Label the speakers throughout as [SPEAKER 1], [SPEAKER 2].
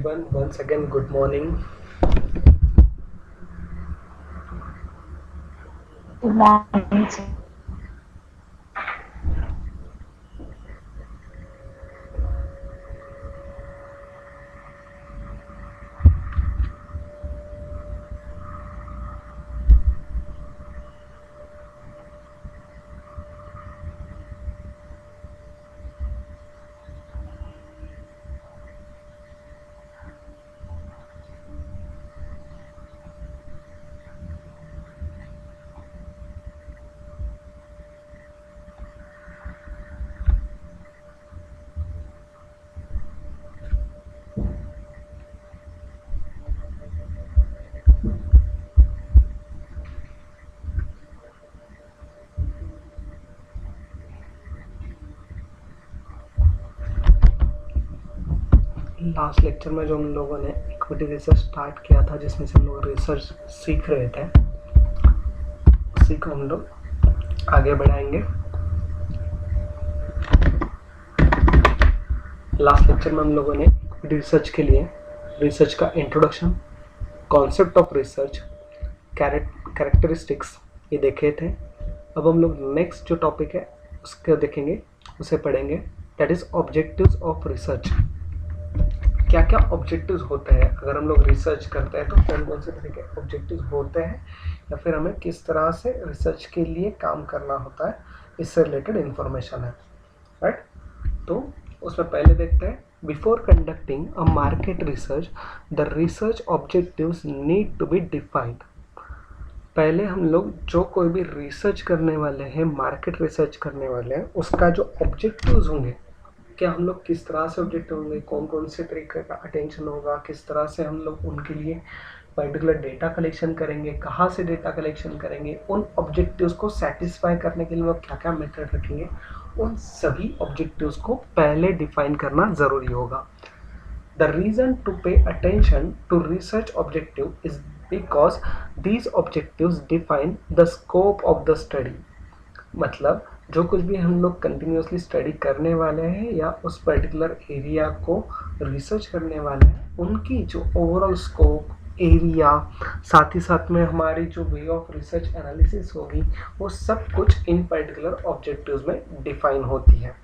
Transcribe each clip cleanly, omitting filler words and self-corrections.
[SPEAKER 1] everyone. Once again, good morning.
[SPEAKER 2] Good morning, sir.
[SPEAKER 1] Last lecture में जो हम लोगों ने इक्विटी रिसर्च स्टार्ट किया था, जिसमें से हम लोग रिसर्च सीख रहे थे, उसी को हम लोग आगे बढ़ाएंगे। लास्ट लेक्चर में हम लोगों ने इक्विटी रिसर्च के लिए रिसर्च का introduction, concept of research, characteristics ये देखे थे। अब हम लोग नेक्स्ट जो टॉपिक है उसको देखेंगे, उसे पढ़ेंगे। That is objectives of research. क्या क्या ऑब्जेक्टिव्स होते हैं अगर हम लोग रिसर्च करते हैं, तो कौन कौन से तरह के ऑब्जेक्टिव्स होते हैं, या फिर हमें किस तरह से रिसर्च के लिए काम करना होता है, इससे रिलेटेड इंफॉर्मेशन है, राइट। तो उसमें पहले देखते हैं, before conducting a market research the research objectives need to be defined. पहले हम लोग जो कोई भी रिसर्च करने वाले हैं, मार्केट रिसर्च करने वाले हैं, उसका जो ऑब्जेक्टिव्स होंगे, क्या हम लोग किस तरह से ऑब्जेक्टिव होंगे, कौन कौन से तरीके का अटेंशन होगा, किस तरह से हम लोग उनके लिए पर्टिकुलर डेटा कलेक्शन करेंगे, कहाँ से डेटा कलेक्शन करेंगे, उन ऑब्जेक्टिव्स को सेटिस्फाई करने के लिए लोग क्या क्या मेथड रखेंगे, उन सभी ऑब्जेक्टिव्स को पहले डिफाइन करना ज़रूरी होगा। The reason to pay attention to research objective is because these objectives define the scope of the study। मतलब जो कुछ भी हम लोग कंटिन्यूसली स्टडी करने वाले हैं या उस पर्टिकुलर एरिया को रिसर्च करने वाले हैं, उनकी जो ओवरऑल स्कोप, एरिया, साथ ही साथ में हमारी जो वे ऑफ रिसर्च एनालिसिस होगी, वो सब कुछ इन पर्टिकुलर ऑब्जेक्टिव्स में डिफाइन होती है।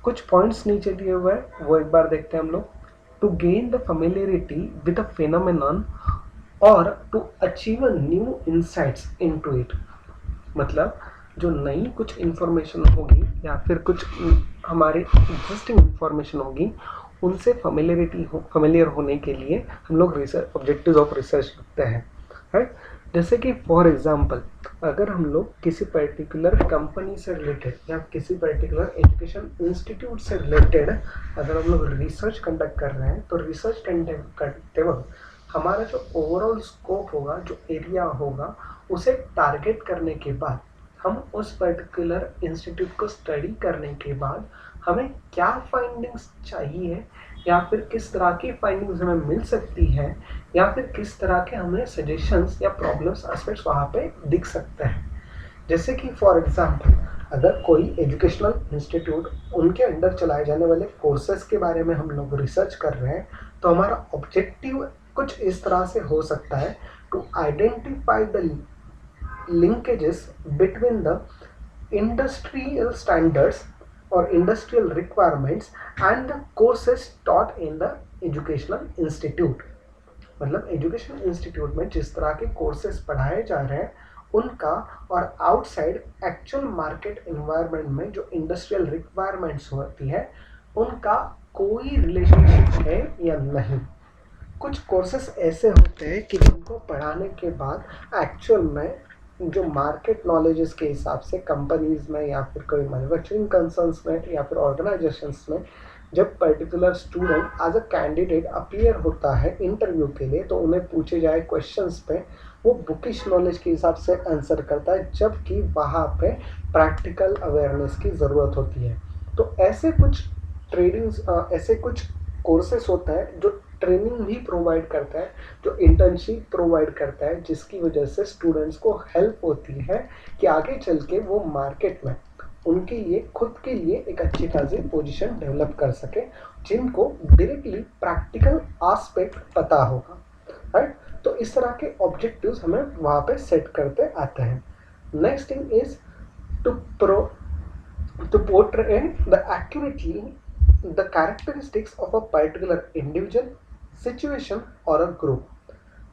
[SPEAKER 1] कुछ पॉइंट्स नीचे दिए हुए हैं, वो एक बार देखते हैं हम लोग। To gain the familiarity with a phenomenon और to achieve a new insights into it. मतलब जो नई कुछ इंफॉर्मेशन होगी या फिर कुछ हमारी एग्जिस्टिंग इंफॉर्मेशन होगी, उनसे फेमिलियर होने के लिए हम लोग रिसर्च ऑब्जेक्टिव्स ऑफ रिसर्च रखते हैं, राइट। जैसे कि फॉर एग्जांपल, अगर हम लोग किसी पर्टिकुलर कंपनी से रिलेटेड या किसी पर्टिकुलर एजुकेशन इंस्टीट्यूट से रिलेटेड अगर हम लोग रिसर्च कंडक्ट कर रहे हैं, तो रिसर्च कंडक्ट करते वक्त हमारा जो ओवरऑल स्कोप होगा, जो एरिया होगा, उसे टारगेट करने के बाद हम उस पर्टिकुलर इंस्टीट्यूट को स्टडी करने के बाद हमें क्या फाइंडिंग्स चाहिए, या फिर किस तरह की फाइंडिंग्स हमें मिल सकती है, या फिर किस तरह के हमें सजेशंस या प्रॉब्लम्स एस्पेक्ट्स वहाँ पे दिख सकते हैं। जैसे कि फॉर एग्जांपल, अगर कोई एजुकेशनल इंस्टीट्यूट, उनके अंडर चलाए जाने वाले कोर्सेज के बारे में हम लोग रिसर्च कर रहे हैं, तो हमारा ऑब्जेक्टिव कुछ इस तरह से हो सकता है, to identify the linkages between the industrial standards or industrial requirements and the courses taught in the educational institute। मतलब एजुकेशन इंस्टीट्यूट में जिस तरह के कोर्सेज पढ़ाए जा रहे हैं, उनका और आउटसाइड एक्चुअल मार्केट एनवायरनमेंट में जो इंडस्ट्रियल रिक्वायरमेंट्स होती है, उनका कोई रिलेशनशिप है या नहीं। कुछ कोर्सेस ऐसे होते हैं कि जिनको पढ़ाने के बाद एक्चुअल में जो मार्केट नॉलेजेस के हिसाब से कंपनीज में या फिर कोई मैन्युफैक्चरिंग कंसर्न्स में या फिर ऑर्गेनाइजेशंस में जब particular student as a candidate appear होता है इंटरव्यू के लिए, तो उन्हें पूछे जाए क्वेश्चंस पे वो बुकिश नॉलेज के हिसाब से आंसर करता है, जबकि वहाँ पे प्रैक्टिकल अवेयरनेस की ज़रूरत होती है। तो ऐसे कुछ ऐसे कुछ कोर्सेस होता है जो ट्रेनिंग भी प्रोवाइड करता है, जो इंटर्नशिप प्रोवाइड करता है, जिसकी वजह से स्टूडेंट्स को हेल्प होती है कि आगे चल के वो मार्केट में उनके लिए खुद के लिए एक अच्छी खासी पोजीशन डेवलप कर सके, जिनको डायरेक्टली प्रैक्टिकल एस्पेक्ट पता होगा, राइट। तो इस तरह के ऑब्जेक्टिव्स हमें वहाँ पे सेट करते आते हैं। Next thing is to portray the accurately the characteristics of a particular individual, situation or a group।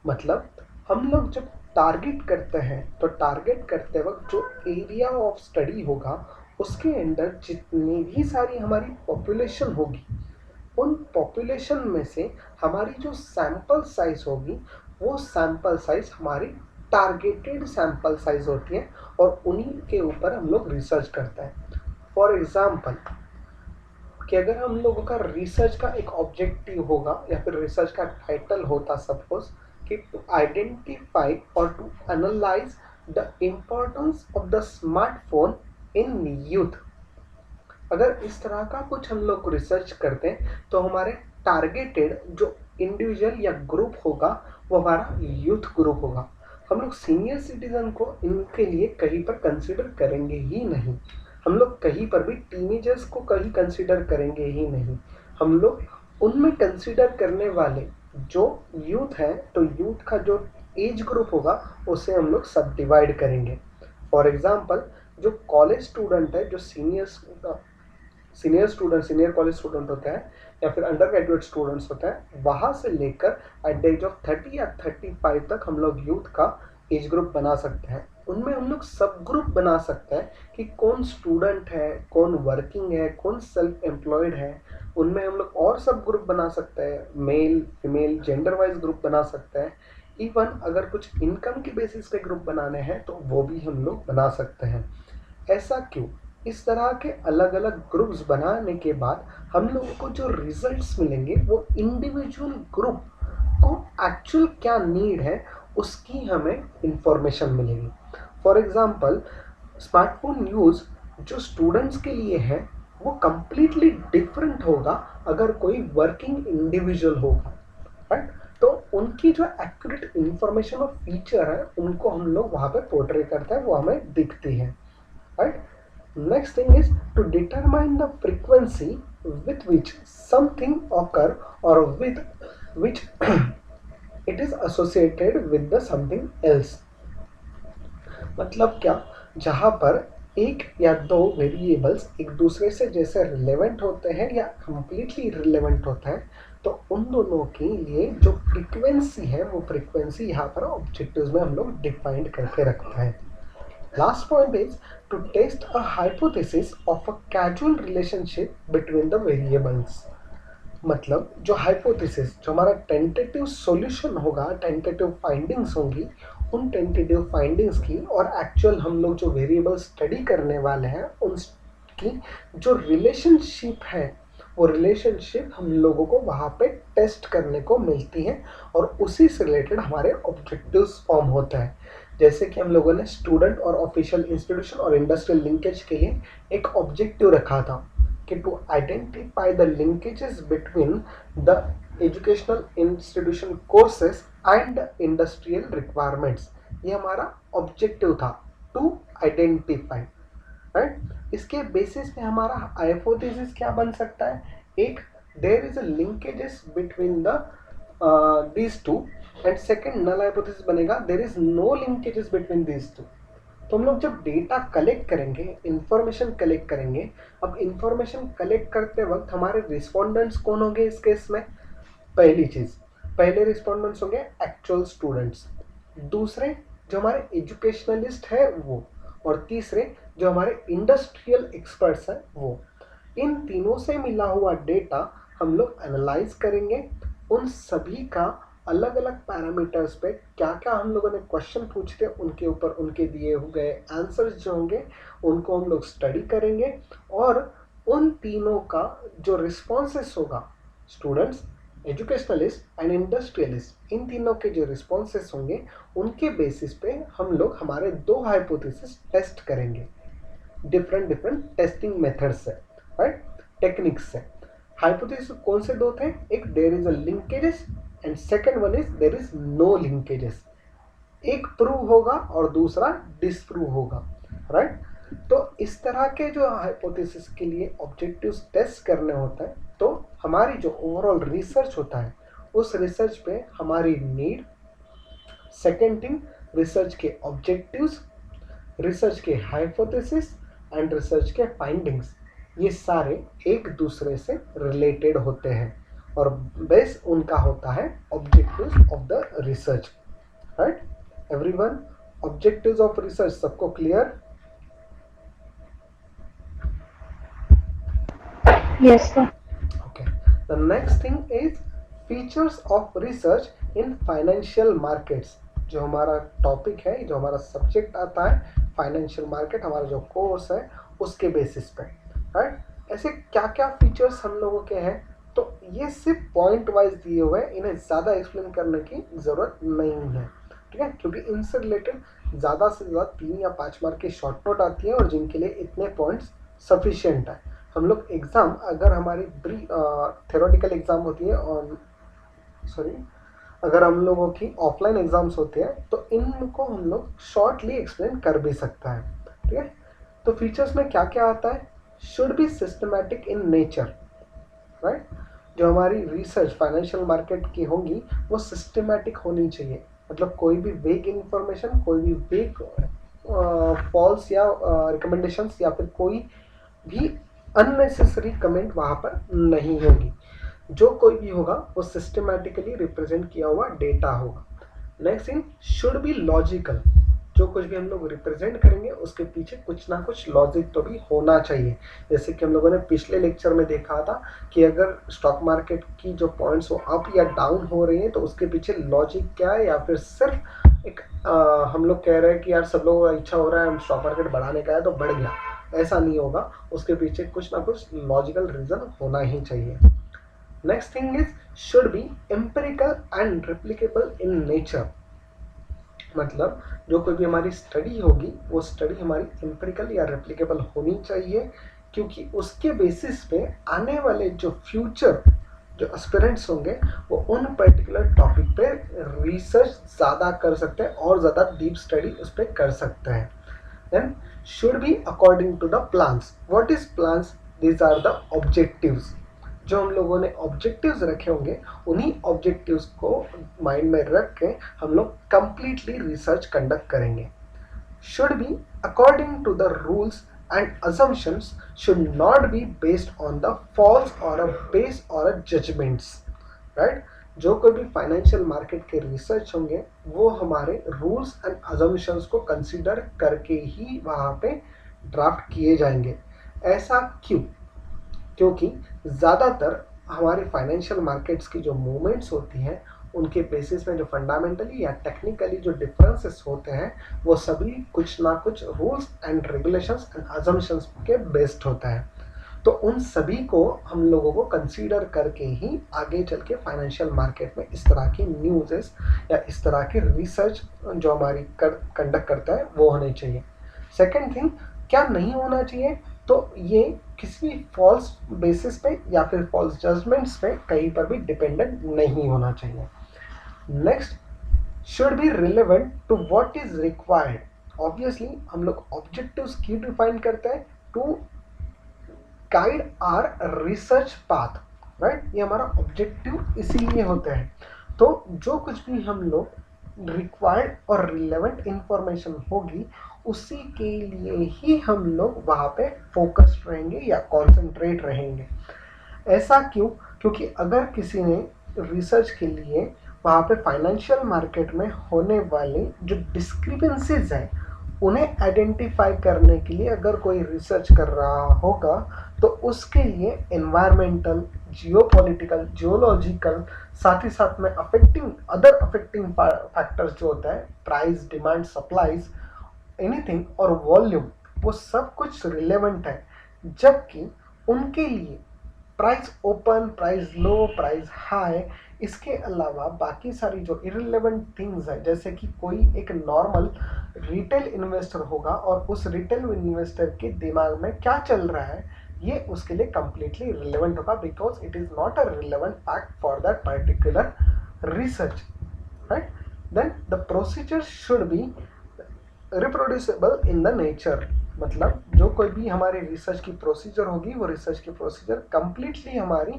[SPEAKER 1] मतलब हम लोग जब टारगेट करते हैं तो टारगेट करते वक्त जो एरिया ऑफ स्टडी होगा उसके अंदर जितनी भी सारी हमारी पॉपुलेशन होगी, उन पॉपुलेशन में से हमारी जो सैंपल साइज होगी वो सैंपल साइज हमारी टारगेटेड सैंपल साइज होती है और उन्हीं के ऊपर हम लोग रिसर्च करते हैं। फॉर एग्जाम्पल कि अगर हम लोगों का रिसर्च का एक ऑब्जेक्टिव होगा या फिर रिसर्च का टाइटल होता सपोज कि टू आइडेंटिफाई और to analyse the importance of the smartphone in youth, अगर इस तरह का कुछ हम लोग रिसर्च करते हैं तो हमारे टारगेटेड जो इंडिविजुअल या ग्रुप होगा वो हमारा यूथ ग्रुप होगा। हम लोग सीनियर सिटीजन को इनके लिए कहीं पर कंसिडर करेंगे ही नहीं, हम लोग कहीं पर भी टीनेजर्स को कहीं कंसिडर करेंगे ही नहीं। हम लोग उनमें कंसिडर करने वाले जो यूथ है तो यूथ का जो एज ग्रुप होगा उसे हम लोग सब डिवाइड करेंगे। फॉर एग्जाम्पल जो कॉलेज स्टूडेंट है, जो सीनियर कॉलेज स्टूडेंट होता है या फिर अंडर ग्रेजुएट स्टूडेंट्स होता है, वहाँ से लेकर एट द एज ऑफ 30 या 35 तक हम लोग यूथ का एज ग्रुप बना सकते हैं। उनमें हम लोग सब ग्रुप बना सकते हैं कि कौन स्टूडेंट है, कौन वर्किंग है, कौन सेल्फ एम्प्लॉयड है। उनमें हम लोग और सब ग्रुप बना सकते हैं, male female gender wise group बना सकते हैं। इवन अगर कुछ इनकम की बेसिस पे ग्रुप बनाने हैं तो वो भी हम लोग बना सकते हैं। ऐसा क्यों? इस तरह के अलग अलग ग्रुप्स बनाने के बाद हम लोगों को जो रिजल्ट्स मिलेंगे वो इंडिविजुअल ग्रुप को एक्चुअल क्या नीड है उसकी हमें इंफॉर्मेशन मिलेगी। फॉर एग्जांपल स्मार्टफोन यूज़ जो स्टूडेंट्स के लिए है वो कंप्लीटली डिफरेंट होगा अगर कोई वर्किंग इंडिविजुअल होगा, राइट। तो उनकी जो एक्यूरेट इंफॉर्मेशन और फीचर है उनको हम लोग वहाँ पे पोर्ट्रे करते हैं, वो हमें दिखती है, right. Next thing is to determine the frequency with which something occur or with which it is associated with the something else। मतलब क्या, जहाँ पर एक या दो वेरिएबल्स एक दूसरे से जैसे रिलेवेंट होते हैं या कंप्लीटली रिलेवेंट होते हैं तो उन दोनों के लिए जो फ्रीक्वेंसी है वो फ्रीक्वेंसी यहाँ पर ऑब्जेक्टिव्स में हम लोग डिफाइंड करके रखते हैं। Last point is to test a hypothesis of a causal relationship between the variables। मतलब जो हाइपोथेसिस, जो हमारा टेंटेटिव सॉल्यूशन होगा, टेंटेटिव फाइंडिंग्स होंगी, उन टेंटेटिव फाइंडिंग्स की और एक्चुअल हम लोग जो वेरिएबल स्टडी करने वाले हैं उनकी जो रिलेशनशिप है वो रिलेशनशिप हम लोगों को वहाँ पे टेस्ट करने को मिलती है और उसी से रिलेटेड हमारे ऑब्जेक्टिव्स फॉर्म होता है। जैसे कि हम लोगों ने स्टूडेंट और ऑफिशियल इंस्टीट्यूशन और इंडस्ट्रियल लिंकेज के लिए एक ऑब्जेक्टिव रखा था कि to identify the linkages between the educational institution courses and industrial requirements. ये हमारा ऑब्जेक्टिव था, टू आइडेंटिफाई, राइट। इसके बेसिस पे हमारा हाइपोथेसिस क्या बन सकता है? एक, there is a linkages between the these two and second null hypothesis बनेगा there is no linkages between these two। तो हम लोग जब डेटा कलेक्ट करेंगे, इंफॉर्मेशन कलेक्ट करेंगे, अब इंफॉर्मेशन कलेक्ट करते वक्त हमारे रिस्पोंडेंट्स कौन होंगे इस केस में? पहली चीज़, पहले रिस्पोंडेंट्स होंगे एक्चुअल स्टूडेंट्स, दूसरे जो हमारे एजुकेशनलिस्ट है वो, और तीसरे जो हमारे इंडस्ट्रियल एक्सपर्ट्स हैं वो। इन तीनों से मिला हुआ डेटा हम लोग एनालाइज करेंगे, उन सभी का अलग अलग पैरामीटर्स पे क्या क्या हम लोगों ने क्वेश्चन पूछते हैं उनके ऊपर उनके दिए हुए आंसर्स जो होंगे उनको हम लोग स्टडी करेंगे और उन तीनों का जो रिस्पॉन्सेस होगा, स्टूडेंट्स, एजुकेशनलिस्ट एंड इंडस्ट्रियलिस्ट, इन तीनों के जो रिस्पॉन्सेस होंगे उनके बेसिस पे हम लोग हमारे दो हाइपोथेसिस टेस्ट करेंगे डिफरेंट टेस्टिंग मेथड्स से, राइट, टेक्निक्स से। हाइपोथेसिस कौन से दो थे? एक, there is a linkages and second one is there is no linkages. एक प्रूव होगा और दूसरा डिसप्रूव होगा, राइट। तो इस तरह के जो हाइपोथेसिस के लिए ऑब्जेक्टिव्स टेस्ट करने होते हैं, तो हमारी जो ओवरऑल रिसर्च होता है उस रिसर्च पे हमारी नीड, सेकेंड थिंग रिसर्च के ऑब्जेक्टिव्स, रिसर्च के हाइपोथेसिस एंड रिसर्च के फाइंडिंग्स, ये सारे एक दूसरे से रिलेटेड होते हैं और बेस उनका होता है objectives of the research. Right everyone, objectives of research सबको clear?
[SPEAKER 2] Yes, sir.
[SPEAKER 1] Okay. The next thing is features of research in financial markets. जो हमारा टॉपिक है, जो हमारा सब्जेक्ट आता है फाइनेंशियल मार्केट, हमारा जो कोर्स है उसके बेसिस पे, राइट। ऐसे क्या क्या फीचर्स हम लोगों के हैं, तो ये सिर्फ पॉइंट वाइज दिए हुए हैं, इन्हें ज़्यादा एक्सप्लेन करने की ज़रूरत नहीं है, ठीक है, क्योंकि इनसे रिलेटेड ज़्यादा से ज़्यादा 3 या 5 मार्क की शॉर्ट नोट आती है और जिनके लिए इतने पॉइंट्स सफिशिएंट है। हम लोग एग्ज़ाम, अगर हमारी थ्योरेटिकल एग्ज़ाम होती है और अगर हम लोगों की ऑफलाइन एग्ज़ाम्स होते हैं तो इनको हम लोग शॉर्टली एक्सप्लेन कर भी सकता है, ठीक है। तो फीचर्स में क्या क्या आता है, should be systematic in nature, right. जो हमारी रिसर्च फाइनेंशियल मार्केट की होगी वो सिस्टमैटिक होनी चाहिए, मतलब कोई भी वेग इन्फॉर्मेशन, कोई भी वेग फॉल्स या रिकमेंडेशंस या फिर कोई भी अननेसेसरी कमेंट वहाँ पर नहीं होगी। जो कोई भी होगा वो सिस्टमैटिकली रिप्रेजेंट किया हुआ डेटा होगा। Next thing, should be logical, जो कुछ भी हम लोग रिप्रेजेंट करेंगे उसके पीछे कुछ ना कुछ लॉजिक तो भी होना चाहिए। जैसे कि हम लोगों ने पिछले लेक्चर में देखा था कि अगर स्टॉक मार्केट की जो पॉइंट्स वो अप या डाउन हो रही हैं तो उसके पीछे लॉजिक क्या है, या फिर सिर्फ एक हम लोग कह रहे हैं कि यार सब लोगों का इच्छा हो रहा है हम स्टॉक मार्केट बढ़ाने का है तो बढ़ गया, ऐसा नहीं होगा, उसके पीछे कुछ ना कुछ लॉजिकल रीज़न होना ही चाहिए। Next thing is should be empirical and replicable in nature, मतलब जो कोई भी हमारी स्टडी होगी वो स्टडी हमारी एम्पिरिकल या रेप्लिकेबल होनी चाहिए, क्योंकि उसके बेसिस पे आने वाले जो फ्यूचर जो एस्पिरेंट्स होंगे वो उन पर्टिकुलर टॉपिक पे रिसर्च ज़्यादा कर सकते हैं और ज़्यादा डीप स्टडी उस पर कर सकते हैं। Then should be according to the plans. What is plans? These are the objectives. जो हम लोगों ने ऑब्जेक्टिव्स रखे होंगे उन्हीं ऑब्जेक्टिव्स को माइंड में रख के हम लोग कंप्लीटली रिसर्च कंडक्ट करेंगे। Should be according to the rules and assumptions, should not be based on the false or a base or a judgments, right। जो कोई भी फाइनेंशियल मार्केट के रिसर्च होंगे वो हमारे रूल्स एंड assumptions को consider करके ही वहाँ पे ड्राफ्ट किए जाएंगे। ऐसा क्यों? क्योंकि ज़्यादातर हमारे फाइनेंशियल मार्केट्स की जो मूवमेंट्स होती हैं उनके बेसिस में जो फंडामेंटली या टेक्निकली जो डिफरेंसेस होते हैं वो सभी कुछ ना कुछ rules and regulations and assumptions के बेस्ड होता है। तो उन सभी को हम लोगों को कंसीडर करके ही आगे चल के फाइनेंशियल मार्केट में इस तरह की न्यूज़ेस या इस तरह की रिसर्च जो हमारी कंडक्ट करता है वो होनी चाहिए। सेकेंड थिंग, क्या नहीं होना चाहिए, तो ये किसी भी फॉल्स बेसिस पे या फिर फॉल्स जजमेंट्स पे कहीं पर भी डिपेंडेंट नहीं होना चाहिए। Next, should be relevant to what is required. Obviously हम लोग ऑब्जेक्टिव्स क्यों डिफाइन करते हैं? To guide our research path, right. ये हमारा ऑब्जेक्टिव इसीलिए होता है। तो जो कुछ भी हम लोग रिक्वायर्ड और रिलेवेंट इंफॉर्मेशन होगी उसी के लिए ही हम लोग वहाँ पे फोकस्ड रहेंगे या कॉन्सेंट्रेट रहेंगे। ऐसा क्यों? क्योंकि अगर किसी ने रिसर्च के लिए वहाँ पे फाइनेंशियल मार्केट में होने वाले जो डिस्क्रिपेंसीज हैं उन्हें आइडेंटिफाई करने के लिए अगर कोई रिसर्च कर रहा होगा तो उसके लिए एनवायरमेंटल, जियोपॉलिटिकल, जियोलॉजिकल, साथ ही साथ में अदर अफेक्टिंग फैक्टर्स जो होता है, प्राइस, डिमांड, सप्लाईज, एनीथिंग और वॉल्यूम, वो सब कुछ रिलेवेंट है। जबकि उनके लिए प्राइस ओपन, प्राइस लो, प्राइस हाई, इसके अलावा बाकी सारी जो इररिलेवेंट थिंग्स है, जैसे कि कोई एक नॉर्मल रिटेल इन्वेस्टर होगा और उस रिटेल इन्वेस्टर के दिमाग में क्या चल रहा है ये उसके लिए कंप्लीटली रिलेवेंट होगा, because it is not a relevant fact for that particular research, right. Then the procedure should be reproducible in the nature, मतलब जो कोई भी हमारी रिसर्च की प्रोसीजर होगी वो रिसर्च की प्रोसीजर कंप्लीटली हमारी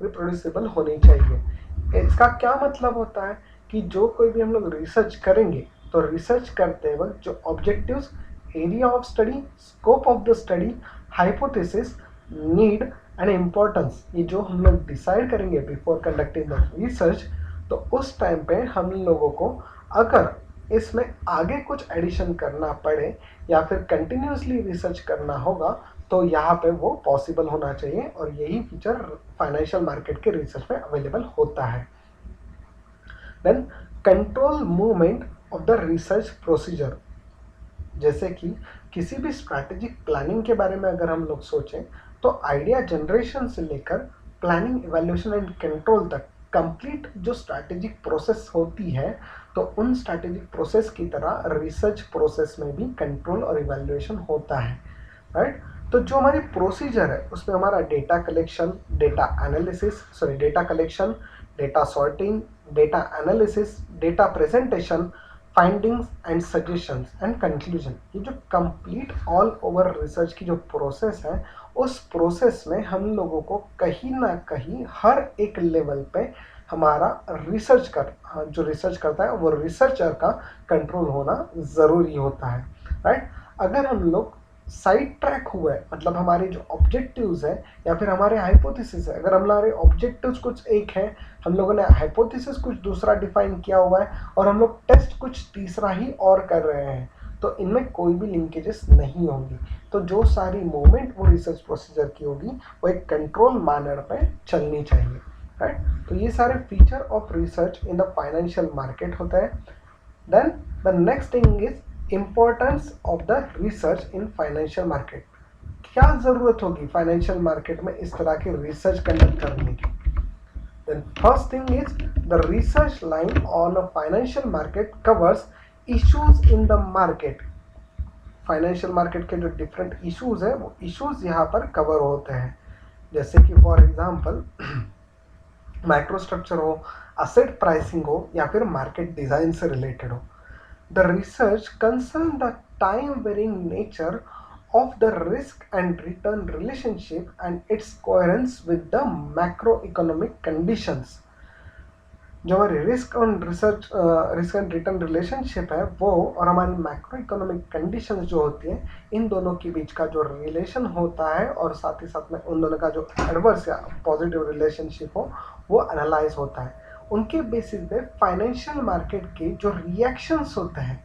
[SPEAKER 1] रिप्रोड्यूसिबल होनी चाहिए। इसका क्या मतलब होता है कि जो कोई भी हम लोग रिसर्च करेंगे तो रिसर्च करते वक्त जो objectives, area of study, scope of the study, hypothesis, need and importance, ये जो हम लोग डिसाइड करेंगे बिफोर कंडक्टिंग द रिसर्च, तो उस टाइम पे हम लोगों को अगर इसमें आगे कुछ एडिशन करना पड़े या फिर कंटिन्यूसली रिसर्च करना होगा तो यहाँ पे वो पॉसिबल होना चाहिए, और यही फीचर फाइनेंशियल मार्केट के रिसर्च में अवेलेबल होता है। Then control movement of the research procedure, जैसे कि किसी भी स्ट्रैटेजिक प्लानिंग के बारे में अगर हम लोग सोचें तो आइडिया जनरेशन से लेकर प्लानिंग, इवैल्यूएशन एंड कंट्रोल तक कंप्लीट जो स्ट्रैटेजिक प्रोसेस होती है, तो उन स्ट्रैटेजिक प्रोसेस की तरह रिसर्च प्रोसेस में भी कंट्रोल और इवैल्यूएशन होता है, राइट। तो जो हमारी प्रोसीजर है उसमें हमारा data collection, data collection, data sorting, data analysis, data presentation, findings and suggestions and conclusion, ये जो कंप्लीट ऑल ओवर रिसर्च की जो प्रोसेस है, उस प्रोसेस में हम लोगों को कहीं ना कहीं हर एक लेवल पे हमारा जो रिसर्च करता है वो रिसर्चर का कंट्रोल होना ज़रूरी होता है, राइट। अगर हम लोग साइड ट्रैक हुआ है, मतलब हमारे जो ऑब्जेक्टिव्स है या फिर हमारे हाइपोथेसिस है, अगर हमारे ऑब्जेक्टिव्स कुछ एक है, हम लोगों ने हाइपोथेसिस कुछ दूसरा डिफाइन किया हुआ है और हम लोग टेस्ट कुछ तीसरा ही और कर रहे हैं, तो इनमें कोई भी लिंकेजेस नहीं होंगी। तो जो सारी मूवमेंट वो रिसर्च प्रोसीजर की होगी वो एक कंट्रोल मैनर पे चलनी चाहिए, राइट। तो ये सारे feature of research in the financial market होता है। Then the next thing is importance of the research in financial market. क्या ज़रूरत होगी फाइनेंशियल मार्केट में इस तरह की रिसर्च कंडक्ट करने की? Then first thing is the research line on a financial market covers issues in the market. Financial market के जो डिफरेंट इश्यूज है वो इश्यूज यहाँ पर कवर होते हैं, जैसे कि फॉर एग्जांपल माइक्रो स्ट्रक्चर हो, असेट प्राइसिंग हो या फिर मार्केट डिजाइन से रिलेटेड हो। The research concern the time varying nature of the risk and return relationship and its coherence with the macroeconomic conditions। जो हमारी रिस्क एंड रिटर्न रिलेशनशिप है वो और हमारी मैक्रो इकोनॉमिक कंडीशंस जो होती है, इन दोनों के बीच का जो रिलेशन होता है और साथ ही साथ में उन दोनों का जो एडवर्स या पॉजिटिव रिलेशनशिप हो वो एनालाइज होता है। उनके बेसिस पे फाइनेंशियल मार्केट के जो रिएक्शंस होते हैं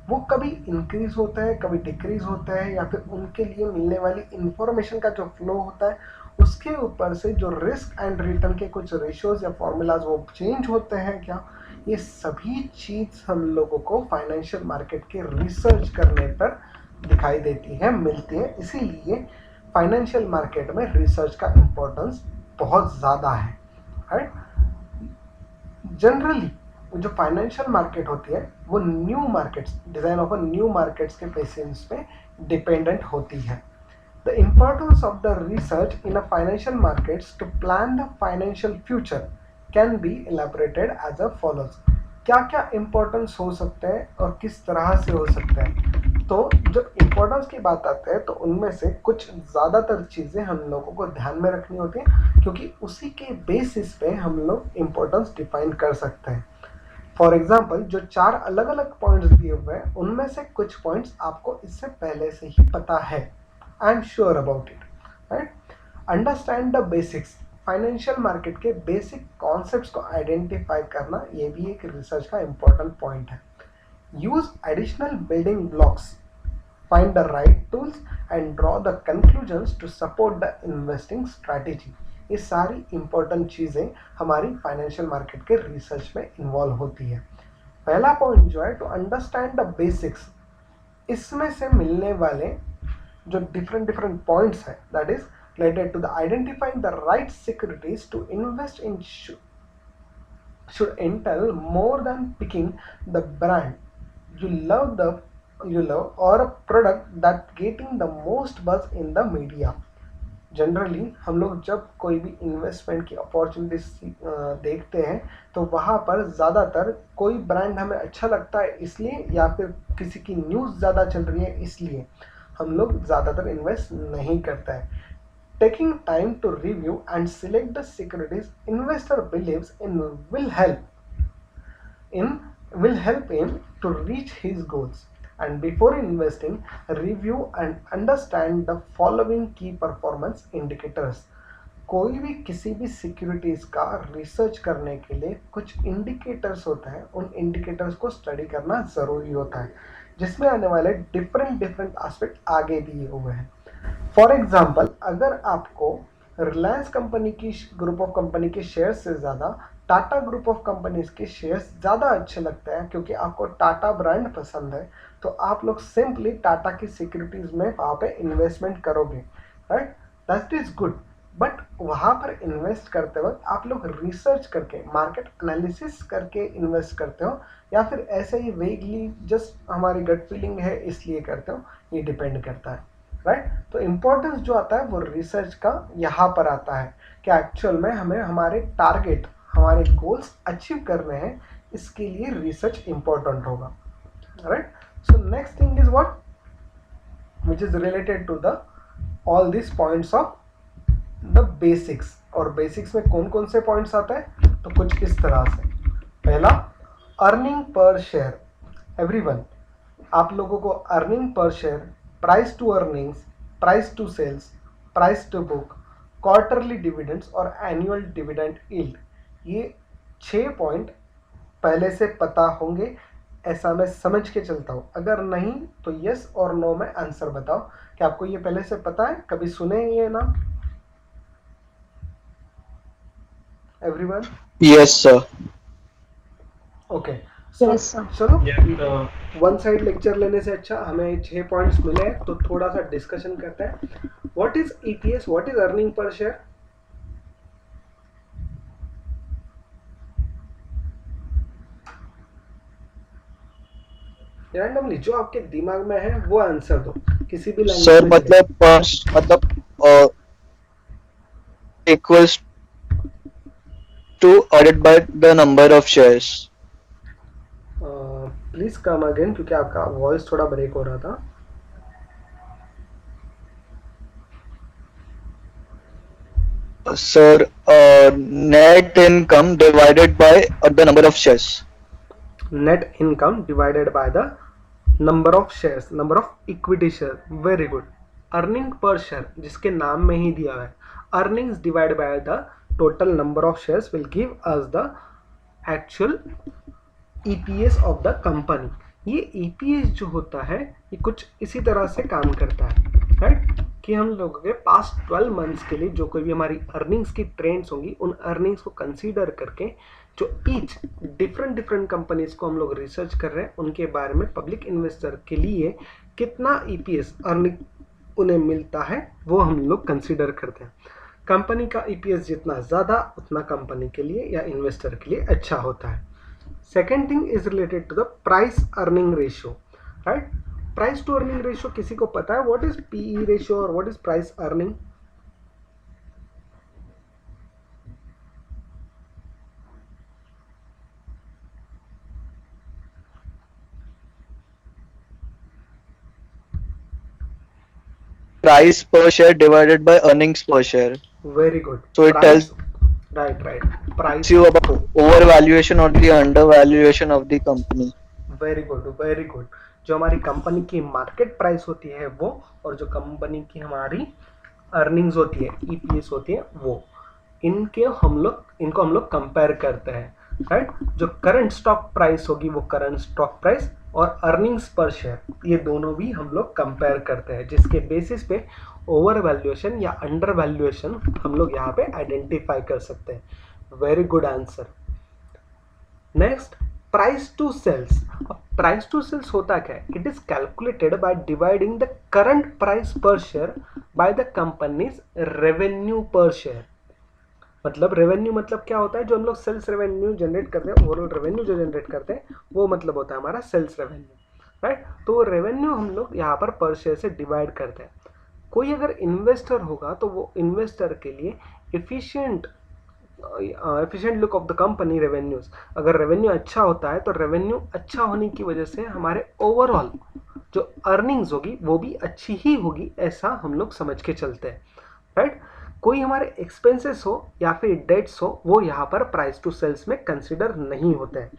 [SPEAKER 1] वो कभी इंक्रीज होता है, कभी डिक्रीज होता है, या फिर उनके लिए मिलने वाली इंफॉर्मेशन का जो फ्लो होता है उसके ऊपर से जो रिस्क एंड रिटर्न के कुछ रेशियोज या फॉर्मूलाज वो चेंज होते हैं क्या, ये सभी चीज़ हम लोगों को फाइनेंशियल मार्केट के रिसर्च करने पर दिखाई देती है, मिलती है। इसीलिए फाइनेंशियल मार्केट में रिसर्च का इम्पोर्टेंस बहुत ज़्यादा है, राइट। जनरली जो फाइनेंशियल मार्केट होती है वो new markets, design of new markets के बेसिस पे डिपेंडेंट होती है। The importance of the research in a financial markets to plan the financial future can be elaborated as a follows. क्या क्या इम्पोर्टेंस हो सकते हैं और किस तरह से हो सकते हैं? तो जब इम्पोर्टेंस की बात आती है तो उनमें से कुछ ज़्यादातर चीज़ें हम लोगों को ध्यान में रखनी होती हैं, क्योंकि उसी के बेसिस पे हम लोग इम्पोर्टेंस डिफाइन कर सकते हैं। फॉर एग्जाम्पल जो 4 अलग अलग पॉइंट्स दिए हुए हैं उनमें से कुछ पॉइंट्स आपको इससे पहले से ही पता है, I am sure about it, right. Understand the basics, financial market के बेसिक कॉन्सेप्ट्स को आइडेंटिफाई करना ये भी एक रिसर्च का इम्पोर्टेंट पॉइंट है। Use additional building blocks, find the right tools and draw the conclusions to support the investing strategy. ये सारी इंपॉर्टेंट चीज़ें हमारी फाइनेंशियल मार्केट के रिसर्च में इन्वॉल्व होती है। पहला पॉइंट जो है टू अंडरस्टैंड द बेसिक्स, इसमें से मिलने वाले जो डिफरेंट पॉइंट्स हैं that is related to the identifying the right securities to invest in should entail more than picking the brand you love or a product that getting the most buzz in the media। Generally हम लोग जब कोई भी investment की opportunities देखते हैं तो वहाँ पर ज़्यादातर कोई ब्रांड हमें अच्छा लगता है इसलिए, या फिर किसी की न्यूज़ ज़्यादा चल रही है इसलिए हम लोग ज़्यादातर इन्वेस्ट नहीं करते हैं। Taking time to review and select the securities investor believes in will help him to reach his goals. And before investing, review and understand the following key performance indicators. कोई भी किसी भी सिक्योरिटीज का research करने के लिए कुछ indicators होते हैं, उन इंडिकेटर्स को स्टडी करना ज़रूरी होता है, जिसमें आने वाले डिफरेंट एस्पेक्ट आगे दिए हुए हैं। फॉर एग्जाम्पल, अगर आपको रिलायंस कंपनी की ग्रुप ऑफ कंपनी के शेयर से ज़्यादा टाटा ग्रुप ऑफ कंपनीज के शेयर्स ज़्यादा अच्छे लगते हैं क्योंकि आपको टाटा ब्रांड पसंद है, तो आप लोग सिंपली टाटा की सिक्योरिटीज़ में वहाँ पे इन्वेस्टमेंट करोगे, right? That is good. But वहाँ पर इन्वेस्ट करते वक्त आप लोग रिसर्च करके, मार्केट एनालिसिस करके इन्वेस्ट करते हो या फिर ऐसे ही वेगली जस्ट हमारी गट फीलिंग है इसलिए करते हो, ये डिपेंड करता है, राइट? तो इम्पोर्टेंस जो आता है वो रिसर्च का यहाँ पर आता है कि एक्चुअल में हमें हमारे टारगेट, हमारे गोल्स अचीव करने हैं, इसके लिए रिसर्च इम्पोर्टेंट होगा, right? So next thing is what which is related to the all this points of the basics. और बेसिक्स में कौन कौन से पॉइंट्स आते हैं, तो कुछ इस तरह से। पहला, अर्निंग पर शेयर। एवरीवन, आप लोगों को अर्निंग पर share, price to earnings, price to sales, price to book, quarterly dividends और एनुअल डिविडेंड यील्ड, ये 6 पॉइंट पहले से पता होंगे, ऐसा मैं समझ के चलता हूँ। अगर नहीं तो यस और नो में आंसर बताओ कि आपको ये पहले से पता है, कभी सुने ये नाम? Everyone?
[SPEAKER 3] Yes, sir.
[SPEAKER 1] Okay,
[SPEAKER 2] Yes, sir.
[SPEAKER 1] चलो वन साइड लेक्चर लेने से अच्छा हमें 6 पॉइंट्स मिले हैं, तो थोड़ा सा डिस्कशन करते हैं। What is EPS, what is earning पर शेयर? रैंडमली जो आपके दिमाग में है वो आंसर दो, किसी भी लैंग्वेज
[SPEAKER 3] Sir,
[SPEAKER 1] में।
[SPEAKER 3] मतलब equals to added by the number of shares.
[SPEAKER 1] Please come again, क्योंकि आपका वॉइस थोड़ा ब्रेक हो रहा था।
[SPEAKER 3] Sir, net income divided by the number of shares.
[SPEAKER 1] Net income divided by the number of shares, number of equity share. Very good. Earning पर share, जिसके नाम में ही दिया है, earnings divide by the total number of shares will give us the actual EPS of the company. ये EPS जो होता है ये कुछ इसी तरह से काम करता है, राइट? कि हम लोगों के पास्ट 12 मंथ्स के लिए जो कोई भी हमारी अर्निंग्स की ट्रेंड्स होंगी, उन अर्निंग्स को कंसीडर करके जो ईच डिफरेंट कंपनीज को हम लोग रिसर्च कर रहे हैं, उनके बारे में पब्लिक इन्वेस्टर के लिए कितना ईपीएस अर्निंग उन्हें मिलता है वो हम लोग कंसीडर करते हैं। कंपनी का ईपीएस जितना ज़्यादा उतना कंपनी के लिए या इन्वेस्टर के लिए अच्छा होता है। Second thing is related to the price earning ratio, right? Price to earning ratio किसी को पता है व्हाट इज पीई रेशियो और what is price earning?
[SPEAKER 3] Price per share divided by earnings per share.
[SPEAKER 1] Very good.
[SPEAKER 3] So it tells
[SPEAKER 1] right. Price
[SPEAKER 3] you about overvaluation or the undervaluation of the company.
[SPEAKER 1] Very good. जो हमारी company की market price होती है वो, और जो company की हमारी अर्निंग्स होती है, ईपीएस होती है वो, इनको हम लोग कंपेयर करते हैं, राइट? जो करंट स्टॉक प्राइस होगी वो करंट स्टॉक प्राइस और अर्निंग्स पर शेयर, ये दोनों भी हम लोग कंपेयर करते हैं, जिसके बेसिस पे ओवर वैल्यूएशन या अंडर वैल्यूएशन हम लोग यहाँ पे आइडेंटिफाई कर सकते हैं। Very good answer. Next, price to sales. Price to sales होता क्या है? It is calculated by dividing the current price per share by the company's revenue per share. मतलब रेवेन्यू मतलब क्या होता है? जो हम लोग सेल्स रेवेन्यू जनरेट करते हैं, ओवरऑल रेवेन्यू जो जनरेट करते हैं वो मतलब होता है हमारा सेल्स रेवेन्यू, राइट? तो रेवेन्यू हम लोग यहाँ पर शेयर से डिवाइड करते हैं। कोई अगर इन्वेस्टर होगा तो वो इन्वेस्टर के लिए efficient efficient look of the company revenues, अगर रेवेन्यू अच्छा होता है तो रेवेन्यू अच्छा होने की वजह से हमारे ओवरऑल जो अर्निंग्स होगी वो भी अच्छी ही होगी, ऐसा हम लोग समझ के चलते हैं, राइट। कोई हमारे एक्सपेंसेस हो या फिर डेट्स हो वो यहाँ पर प्राइस टू सेल्स में कंसिडर नहीं होते हैं।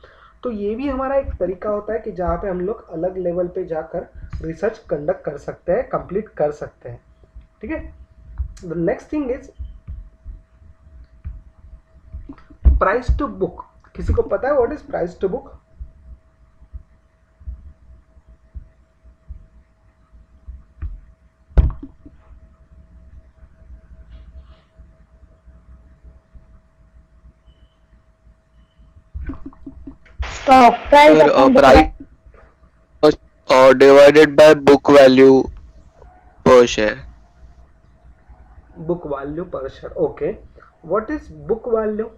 [SPEAKER 1] तो ये भी हमारा एक तरीका होता है कि जहाँ पे हम लोग अलग लेवल पे जाकर रिसर्च कंडक्ट कर सकते हैं, कंप्लीट कर सकते हैं, ठीक है। The next thing is price to book. किसी को पता है what is price to book?
[SPEAKER 2] Stock price
[SPEAKER 3] Sir,
[SPEAKER 2] अपन
[SPEAKER 3] price or divided by book value per share.
[SPEAKER 1] Book value per share, okay. What is book value?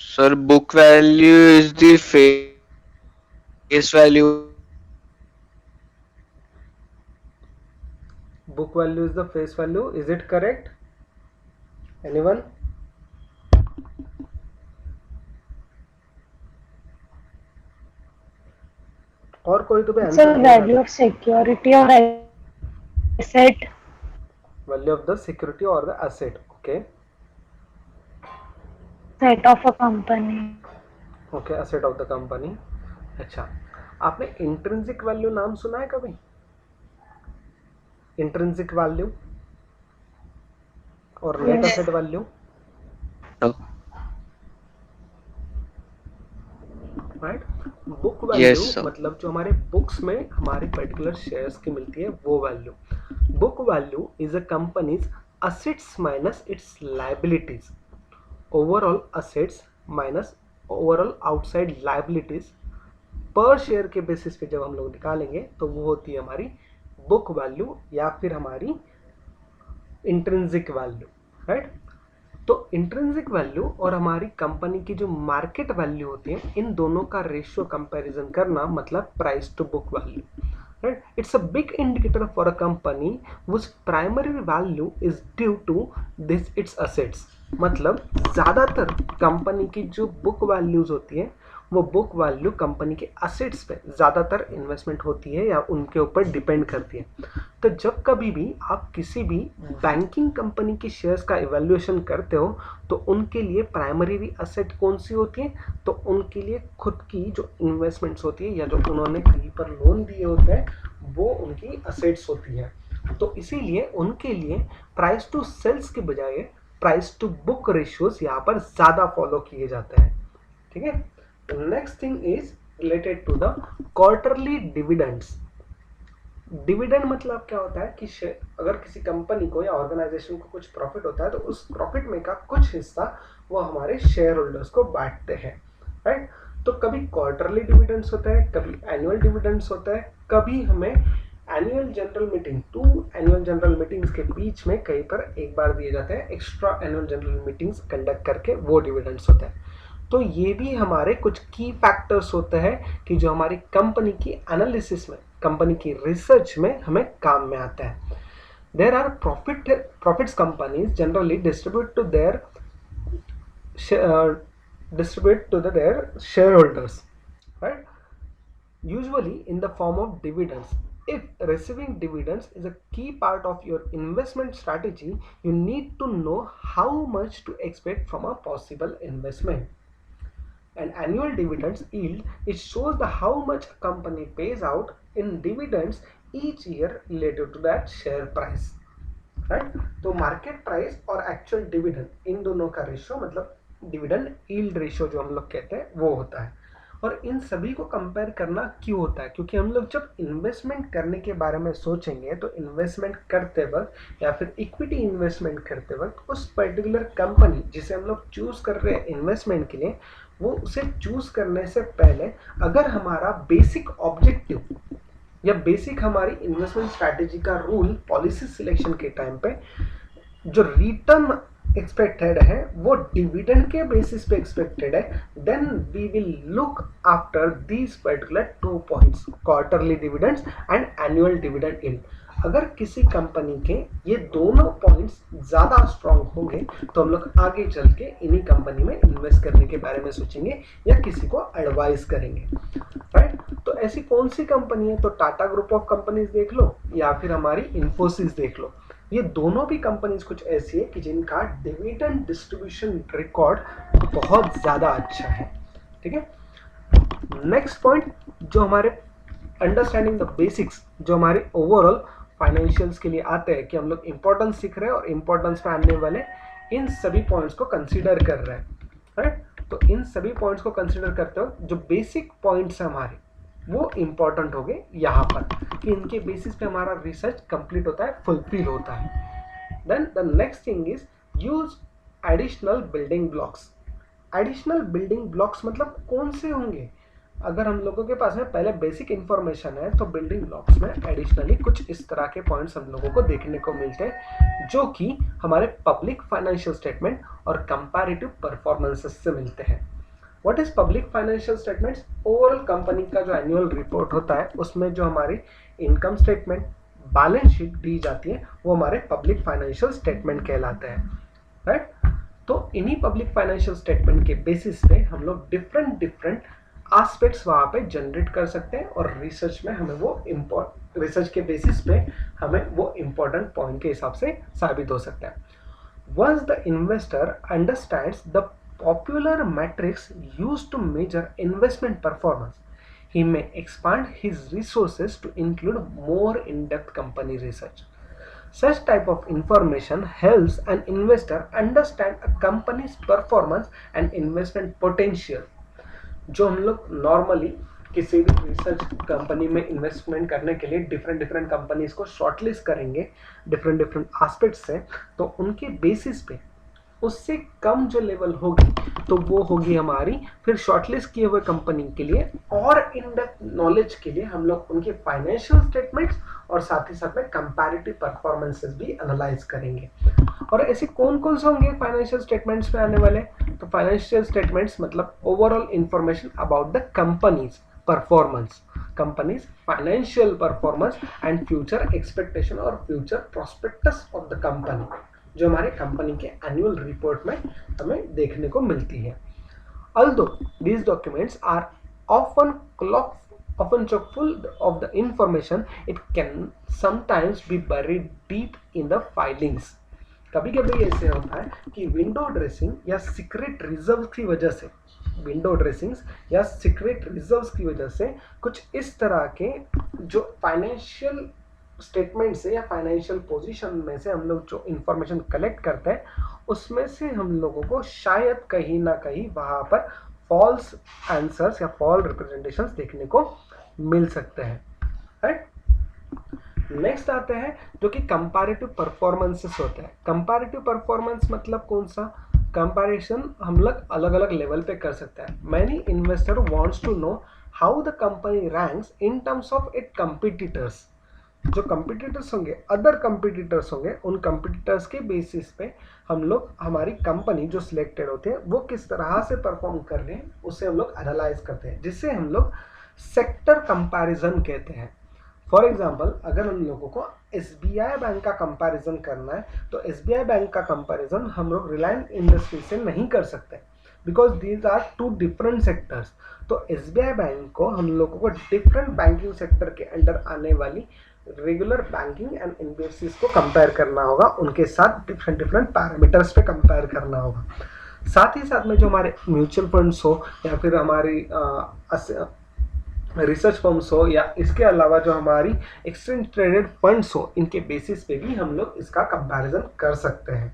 [SPEAKER 3] Sir, book value is the face value.
[SPEAKER 1] Book value is the face value. Is it correct? Anyone? और कोई तो भी
[SPEAKER 2] It's a
[SPEAKER 1] answer
[SPEAKER 2] value of security or asset.
[SPEAKER 1] Value of the security और the asset, okay
[SPEAKER 2] Set of a company.
[SPEAKER 1] Okay, asset of the company. अच्छा, आपने intrinsic value नाम सुना है कभी? इंट्रिंसिक वैल्यू और net
[SPEAKER 2] Yes.
[SPEAKER 1] Asset value,
[SPEAKER 3] No.
[SPEAKER 1] Right. Book value
[SPEAKER 3] Yes, sir.
[SPEAKER 1] मतलब जो हमारे बुक्स में हमारे पर्टिकुलर शेयर्स की मिलती है वो value. Book value is a companies assets minus it's liabilities, overall assets minus overall outside liabilities पर शेयर के बेसिस पे जब हम लोग निकालेंगे तो वो होती है हमारी बुक वैल्यू या फिर हमारी इंट्रिंसिक वैल्यू, राइट। तो इंट्रिंसिक वैल्यू और हमारी कंपनी की जो मार्केट वैल्यू होती है, इन दोनों का रेशियो कंपैरिजन करना मतलब price to book value, right? It's a big indicator for a company whose primary value is due to this its assets। मतलब ज़्यादातर कंपनी की जो बुक वैल्यूज होती है वो बुक वैल्यू कंपनी के असेट्स पे ज़्यादातर इन्वेस्टमेंट होती है या उनके ऊपर डिपेंड करती है। तो जब कभी भी आप किसी भी बैंकिंग कंपनी की शेयर्स का इवैल्यूएशन करते हो तो उनके लिए प्राइमरी असेट कौन सी होती है? तो उनके लिए खुद की जो इन्वेस्टमेंट्स होती है या जो उन्होंने कहीं पर लोन दिए होते हैं वो उनकी असेट्स होती है। तो इसीलिए उनके लिए प्राइस टू सेल्स के बजाय प्राइस टू बुक रेशियोज यहाँ पर ज़्यादा फॉलो किए जाते हैं, ठीक है। Next thing is related to the quarterly dividends. Dividend मतलब क्या होता है कि अगर किसी कंपनी को या ऑर्गेनाइजेशन को कुछ प्रॉफिट होता है तो उस प्रॉफिट में का कुछ हिस्सा वो हमारे शेयर होल्डर्स को बांटते हैं, राइट। तो कभी क्वार्टरली डिविडेंड्स होता है, कभी एनुअल डिविडेंड्स होता है, कभी हमें annual general meeting, 2 annual general meetings के बीच में कहीं पर एक बार दिए जाते हैं, extra annual general meetings conduct करके वो डिविडेंड्स होते हैं। तो ये भी हमारे कुछ की फैक्टर्स होते हैं कि जो हमारी कंपनी की एनालिसिस में, कंपनी की रिसर्च में हमें काम में आता है। There are profits companies generally distribute to their shareholders, right, usually in the form of dividends. If receiving dividends is a key part of your investment strategy, you need to know how much to expect from a possible investment. An annual dividends yield, it shows the how much a company pays out in dividends each year relative to that share price, right? तो market price और actual dividend in दोनों का ratio मतलब dividend yield ratio जो हम लोग कहते हैं वो होता है। और इन सभी को कंपेयर करना क्यों होता है? क्योंकि हम लोग जब इन्वेस्टमेंट करने के बारे में सोचेंगे तो इन्वेस्टमेंट करते वक्त या फिर इक्विटी इन्वेस्टमेंट करते वक्त उस पर्टिकुलर कंपनी जिसे हम लोग चूज कर रहे हैं इन्वेस्टमेंट के लिए, वो उसे चूज करने से पहले अगर हमारा बेसिक ऑब्जेक्टिव या बेसिक हमारी इन्वेस्टमेंट स्ट्रैटेजी का रूल पॉलिसी सिलेक्शन के टाइम पे जो रिटर्न एक्सपेक्टेड है वो डिविडेंड के बेसिस पे एक्सपेक्टेड है, then we will look after these particular 2 points, quarterly dividends and annual dividend yield. अगर किसी कंपनी के ये दोनों पॉइंट्स ज़्यादा स्ट्रांग होंगे तो हम लोग आगे चल के इन्हीं कंपनी में इन्वेस्ट करने के बारे में सोचेंगे या किसी को एडवाइस करेंगे, राइट। तो ऐसी कौन सी कंपनी है, तो टाटा ग्रुप ऑफ कंपनीज देख लो या फिर हमारी इन्फोसिस देख लो। ये दोनों भी कंपनीज कुछ ऐसी है कि जिनका डिविडेंड डिस्ट्रीब्यूशन रिकॉर्ड बहुत ज़्यादा अच्छा है, ठीक है। नेक्स्ट पॉइंट जो हमारे अंडरस्टैंडिंग द बेसिक्स, जो हमारे ओवरऑल फाइनेंशियल्स के लिए आते हैं कि हम लोग इंपॉर्टेंस सीख रहे हैं और इंपॉर्टेंस में आने वाले इन सभी पॉइंट्स को कंसीडर कर रहे हैं, राइट। तो इन सभी पॉइंट्स को कंसीडर करते हो जो बेसिक पॉइंट्स हैं हमारे वो इंपॉर्टेंट हो गए यहाँ पर कि इनके बेसिस पे हमारा रिसर्च कंप्लीट होता है, फुलफिल होता है। Then the next thing is use additional building blocks. Additional building blocks मतलब कौन से होंगे, अगर हम लोगों के पास में पहले बेसिक इन्फॉर्मेशन है तो बिल्डिंग ब्लॉक्स में एडिशनली कुछ इस तरह के पॉइंट्स हम लोगों को देखने को मिलते हैं जो कि हमारे पब्लिक फाइनेंशियल स्टेटमेंट और कंपैरेटिव परफॉर्मेंसेस से मिलते हैं। What is public financial statements? Overall company का जो एनुअल रिपोर्ट होता है उसमें जो हमारी इनकम स्टेटमेंट, बैलेंस शीट दी जाती है वो हमारे पब्लिक फाइनेंशियल स्टेटमेंट कहलाते हैं, राइट। तो इन्हीं पब्लिक फाइनेंशियल स्टेटमेंट के बेसिस पे हम लोग डिफरेंट एस्पेक्ट्स वहाँ पे जनरेट कर सकते हैं और रिसर्च में हमें वो रिसर्च के बेसिस पे हमें वो इम्पोर्टेंट पॉइंट के हिसाब से साबित हो सकता है। Once the investor understands the popular metrics used to measure investment performance, he may expand his resources to include more in-depth company research. Such type of information helps an investor understand a company's performance and investment potential. जो हम लोग normally किसी भी research company में investment करने के लिए different companies को शॉर्टलिस्ट करेंगे डिफरेंट एस्पेक्ट्स से, तो उनके बेसिस पे उससे कम जो लेवल होगी तो वो होगी हमारी फिर शॉर्टलिस्ट किए हुए कंपनी के लिए और इन डेप्थ नॉलेज के लिए हम लोग उनके फाइनेंशियल स्टेटमेंट्स और साथ ही साथ में कंपैरेटिव परफॉर्मेंसेस भी एनालाइज करेंगे। और ऐसे कौन से होंगे फाइनेंशियल स्टेटमेंट्स में आने वाले, तो फाइनेंशियल स्टेटमेंट्स मतलब overall information about the company's performance, company's financial performance and future expectation और future prospectus of the company, जो हमारे कंपनी के एनुअल रिपोर्ट में हमें देखने को मिलती है। Although these documents are often chock full of the information, it can sometimes be buried deep in the filings. कभी कभी ऐसे होता है कि विंडो ड्रेसिंग या सीक्रेट रिजर्व की वजह से, विंडो ड्रेसिंग्स या सीक्रेट रिजर्व्स की वजह से कुछ इस तरह के जो फाइनेंशियल स्टेटमेंट से या फाइनेंशियल पोजीशन में से हम लोग जो इंफॉर्मेशन कलेक्ट करते हैं उसमें से हम लोगों को शायद कहीं ना कहीं वहाँ पर फॉल्स आंसर्स या फॉल्स रिप्रेजेंटेशंस देखने को मिल सकते हैं, राइट। नेक्स्ट आते हैं जो कि कंपैरेटिव परफॉर्मेंसेस होते हैं। कंपैरेटिव परफॉर्मेंस मतलब कौन सा, कंपैरिजन हम लोग अलग अलग लेवल पे कर सकते हैं। Many investor wants to know how the company ranks in terms of it competitors. जो कंपिटिटर्स होंगे, अदर कंपिटिटर्स होंगे, उन कंपिटिटर्स के बेसिस पे हम लोग हमारी कंपनी जो सिलेक्टेड होते हैं वो किस तरह से परफॉर्म कर रहे हैं उसे हम लोग एनालाइज करते हैं, जिससे हम लोग सेक्टर कंपैरिजन कहते हैं। फॉर एग्जांपल अगर हम लोगों को SBI बैंक का कंपैरिजन करना है तो SBI बैंक का कंपैरिजन हम लोग रिलायंस इंडस्ट्री से नहीं कर सकते because these are two different sectors. तो SBI बैंक को हम लोगों को डिफरेंट बैंकिंग सेक्टर के अंडर आने वाली रेगुलर बैंकिंग एंड NBFCs को कंपेयर करना होगा, उनके साथ डिफरेंट पैरामीटर्स पे कंपेयर करना होगा। साथ ही साथ में जो हमारे म्यूचुअल फंड्स हो या फिर हमारी रिसर्च फर्म्स हो या इसके अलावा जो हमारी एक्सचेंज ट्रेडेड फंड्स हो, इनके बेसिस पे भी हम लोग इसका कंपैरिजन कर सकते हैं।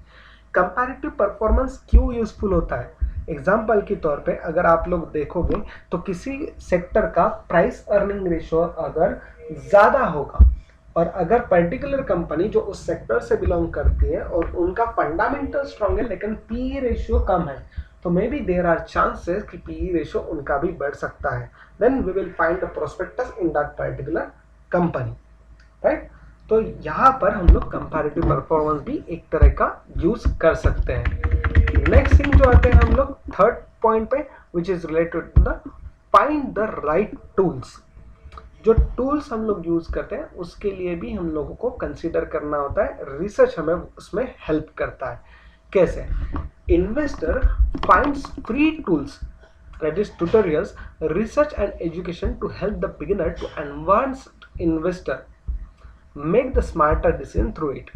[SPEAKER 1] कंपैरेटिव परफॉर्मेंस क्यों यूजफुल होता है? एग्जाम्पल के तौर पे अगर आप लोग देखोगे तो किसी सेक्टर का प्राइस अर्निंग रेशियो अगर ज़्यादा होगा और अगर पर्टिकुलर कंपनी जो उस सेक्टर से बिलोंग करती है और उनका फंडामेंटल स्ट्रॉन्ग है लेकिन PE रेशियो कम है, तो maybe there are chances कि PE रेशियो उनका भी बढ़ सकता है। Then we will find the prospectus in that particular company, right. तो यहाँ पर हम लोग कंपैरेटिव परफॉर्मेंस भी एक तरह का यूज कर सकते हैं। नेक्स्ट थिंग जो आते हैं हम लोग थर्ड पॉइंट पे, which is related to the find the right tools. जो टूल्स हम लोग यूज करते हैं उसके लिए भी हम लोगों को कंसीडर करना होता है। रिसर्च हमें उसमें हेल्प करता है। कैसे? Investor finds free tools, that is tutorials, research and education to help the beginner to advanced investor make the smarter decision through it.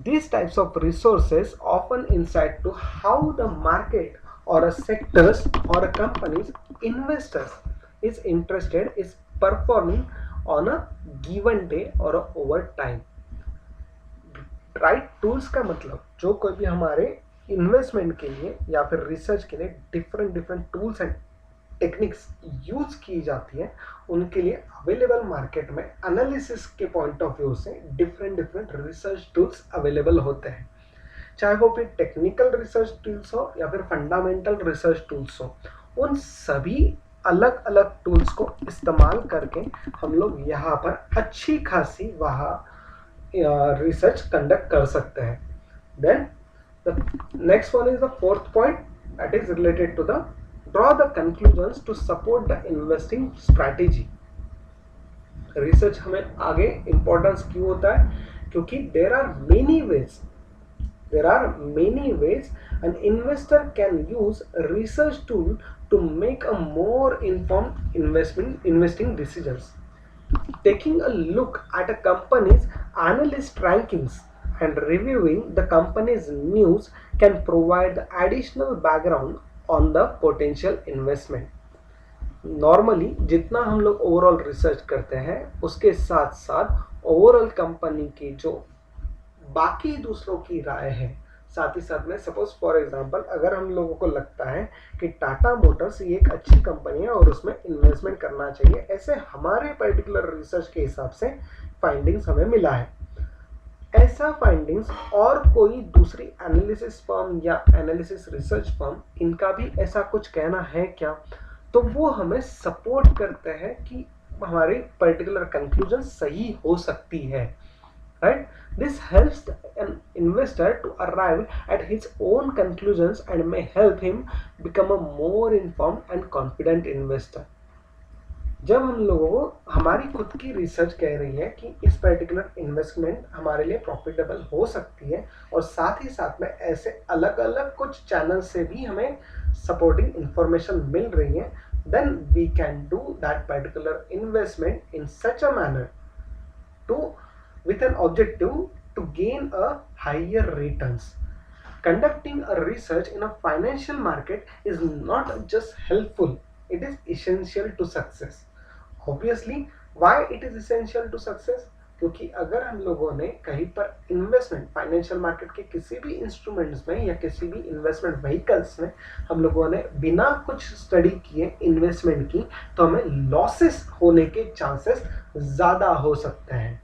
[SPEAKER 1] These types of resources often insight to how the market or a sectors or a company's investors is interested is performing on a given day or a over time. Right tools का मतलब जो कोई भी हमारे investment के लिए या फिर रिसर्च के लिए different tools and techniques use की जाती है, उनके लिए अवेलेबल मार्केट में एनालिसिस के पॉइंट ऑफ व्यू से डिफरेंट रिसर्च टूल्स अवेलेबल होते हैं। चाहे वो फिर टेक्निकल रिसर्च टूल्स हो या फिर फंडामेंटल रिसर्च टूल्स हो, उन सभी अलग अलग टूल्स को इस्तेमाल करके हम लोग यहाँ पर अच्छी खासी वहाँ रिसर्च कंडक्ट कर सकते हैं। Then the next one is the fourth point, that is related to the draw the conclusions to support the investing strategy. Research हमें आगे इंपॉर्टेंस क्यों होता है? क्योंकि there are many ways an investor can use research tool to make a more informed investing decisions. Taking a look at a company's analyst rankings and reviewing the company's news can provide additional background on the potential investment. Normally जितना हम लोग overall research करते हैं उसके साथ साथ overall company की जो बाकी दूसरों की राय है, साथ ही साथ में सपोज फॉर एग्जांपल अगर हम लोगों को लगता है कि टाटा मोटर्स ये एक अच्छी कंपनी है और उसमें इन्वेस्टमेंट करना चाहिए, ऐसे हमारे पर्टिकुलर रिसर्च के हिसाब से फाइंडिंग्स हमें मिला है, ऐसा फाइंडिंग्स और कोई दूसरी एनालिसिस फर्म या एनालिसिस रिसर्च फर्म इनका भी ऐसा कुछ कहना है क्या, तो वो हमें सपोर्ट करते हैं कि हमारी पर्टिकुलर कंक्लूजन सही हो सकती है। Right? This helps an investor to arrive at his own conclusions and may help him become a more informed and confident investor. जब हम लोगों को हमारी खुद की रिसर्च कह रही है कि इस पर्टिकुलर इन्वेस्टमेंट हमारे लिए प्रॉफिटेबल हो सकती है और साथ ही साथ में ऐसे अलग अलग कुछ चैनल से भी हमें सपोर्टिंग इंफॉर्मेशन मिल रही है, then we can do that particular investment in such a manner to with an objective to gain a higher returns. Conducting a research in a financial market is not just helpful, it is essential to success. Obviously, why it is essential to success? क्योंकि अगर हम लोगों ने कहीं पर investment financial market के किसी भी इंस्ट्रूमेंट्स में या किसी भी इन्वेस्टमेंट व्हीकल्स में हम लोगों ने बिना कुछ स्टडी किए इन्वेस्टमेंट की, तो हमें लॉसेस होने के चांसेस ज़्यादा हो सकते हैं।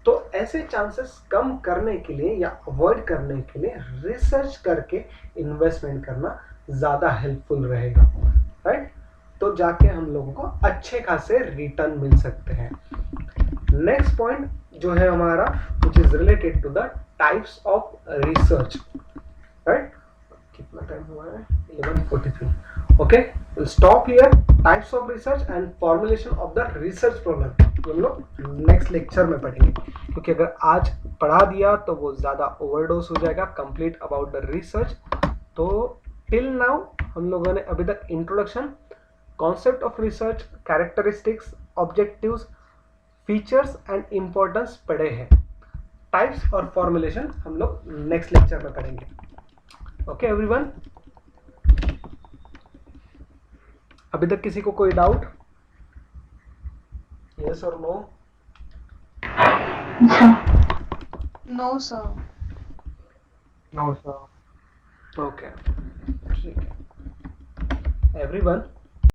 [SPEAKER 1] तो ऐसे चांसेस कम करने के लिए या अवॉइड करने के लिए रिसर्च करके इन्वेस्टमेंट करना ज़्यादा हेल्पफुल रहेगा, राइट? तो जाके हम लोगों को अच्छे खासे रिटर्न मिल सकते हैं। नेक्स्ट पॉइंट जो है हमारा which is related to the types of research, right? कितना टाइम हुआ है? 11:43. Okay, will stop here. Types of research and formulation of the research problem हम लोग नेक्स्ट लेक्चर में पढ़ेंगे, क्योंकि अगर आज पढ़ा दिया तो वो ज़्यादा ओवरडोज हो जाएगा कंप्लीट अबाउट द रिसर्च। तो टिल नाउ हम लोगों ने अभी तक introduction, concept of research, characteristics, objectives, features and importance पढ़े हैं। टाइप्स और फॉर्मुलेशन हम लोग नेक्स्ट लेक्चर में पढ़ेंगे। ओके एवरीवन, अभी तक किसी को कोई doubt? Yes or no?
[SPEAKER 4] No, sir.
[SPEAKER 1] No, sir. Okay. ठीक है। Everyone,